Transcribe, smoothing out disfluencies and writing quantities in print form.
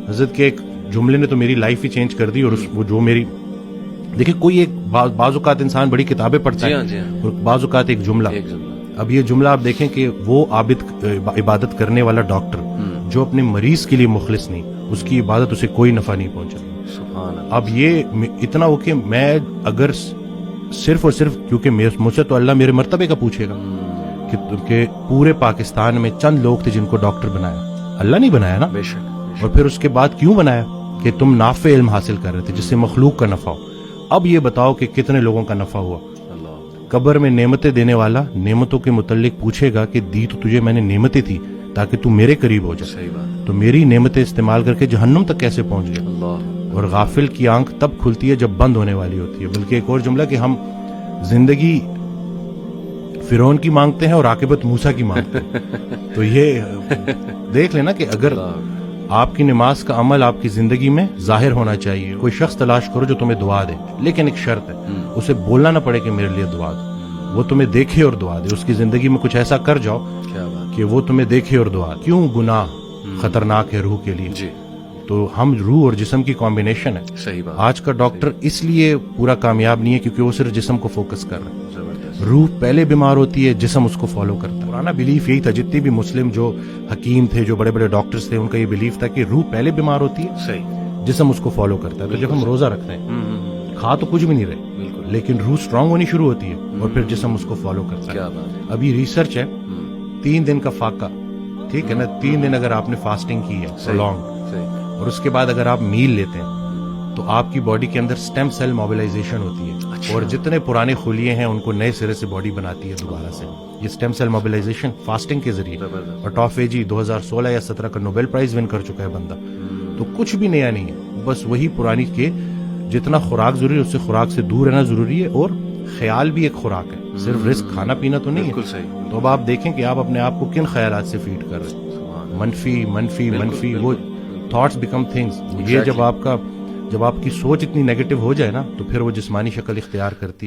حضرت کے ایک جملے نے تو میری لائف ہی چینج کر دی. اور وہ جو میری دیکھیں کوئی ایک بعض اوقات انسان بڑی کتابیں پڑھتا ہے اور بعض اوقات ایک جملہ. اب یہ جملہ آپ دیکھیں کہ وہ عابد عبادت کرنے والا ڈاکٹر جو اپنے مریض کے لیے مخلص نہیں, اس کی عبادت اسے کوئی نفع نہیں پہنچا. اب یہ اتنا ہو کہ میں اگر صرف اور صرف کیونکہ مجھ سے تو اللہ میرے مرتبے کا پوچھے گا کہ پورے پاکستان میں چند لوگ تھے جن کو ڈاکٹر بنایا, اللہ نہیں بنایا نا. بے شک. اور پھر اس کے بعد کیوں بنایا کہ تم نافع علم حاصل کر رہے تھے جس سے مخلوق کا نفع ہو. اب یہ بتاؤ کہ کتنے لوگوں کا نفع ہوا. قبر میں نعمتیں دینے والا نعمتوں کے متعلق پوچھے گا کہ دی تو تجھے میں نے نعمتیں تھی تاکہ تو میرے قریب ہو جائے, تو میری نعمتیں استعمال کر کے جہنم تک کیسے پہنچ گیا. اور غافل کی آنکھ تب کھلتی ہے جب بند ہونے والی ہوتی ہے. بلکہ ایک اور جملہ کہ ہم زندگی فرعون کی مانگتے ہیں اور عاقبت موسیٰ کی مانگتے ہیں. تو یہ دیکھ لینا کہ اگر آپ کی نماز کا عمل آپ کی زندگی میں ظاہر ہونا چاہیے. کوئی شخص تلاش کرو جو تمہیں دعا دے, لیکن ایک شرط ہے, اسے بولنا نہ پڑے کہ میرے لیے دعا دو, وہ تمہیں دیکھے اور دعا دے. اس کی زندگی میں کچھ ایسا کر جاؤ کہ وہ تمہیں دیکھے اور دعا دے. کیوں گناہ خطرناک ہے روح کے لیے. تو ہم روح اور جسم کی کمبینیشن ہے. صحیح بات. آج کا ڈاکٹر اس لیے پورا کامیاب نہیں ہے کیونکہ وہ صرف جسم کو فوکس کر رہا ہے. روح پہلے بیمار ہوتی ہے, جسم اس کو فالو کرتا ہے. پرانا بلیف یہی تھا, جتنے بھی مسلم جو حکیم تھے, جو بڑے بڑے ڈاکٹرز تھے, ان کا یہ بلیف تھا کہ روح پہلے بیمار ہوتی ہے, صحیح, جسم اس کو فالو کرتا ہے. تو جب ہم روزہ رکھتے ہیں کھا تو کچھ بھی نہیں رہے, لیکن روح سٹرانگ ہونی شروع ہوتی ہے اور پھر جسم اس کو فالو کرتا ہے. ابھی ریسرچ ہے 3 دن کا فاقہ, ٹھیک ہے نا, 3 دن اگر آپ نے فاسٹنگ کی ہے لانگ, اور اس کے بعد اگر آپ میل لیتے ہیں تو آپ کی باڈی کے اندر سٹیم سیل موبلائزیشن ہوتی ہے. اور جتنے پرانے خلیے ہیں ان کو نئے سرے سے باڈی بناتی ہے دوبارہ سے. یہ سٹیم سیل موبلائزیشن فاسٹنگ کے ذریعے. اور ٹافیجی 2016 یا 17 کا نوبیل پرائز ون کر چکا ہے بندہ. تو کچھ بھی نیا نہیں ہے, بس وہی پرانی کے جتنا خوراک ضروری ہے اس سے خوراک سے دور رہنا ضروری ہے. اور خیال بھی ایک خوراک ہے, صرف رزق کھانا پینا تو نہیں ہے. تو اب آپ دیکھیں کہ آپ اپنے آپ کو کن خیالات سے فیڈ کر رہے ہیں. منفی منفی منفی, وہ تھاٹس بیکم تھنگس. یہ جب آپ کی سوچ اتنی نیگیٹو ہو جائے نا تو پھر وہ جسمانی شکل اختیار کرتی ہے.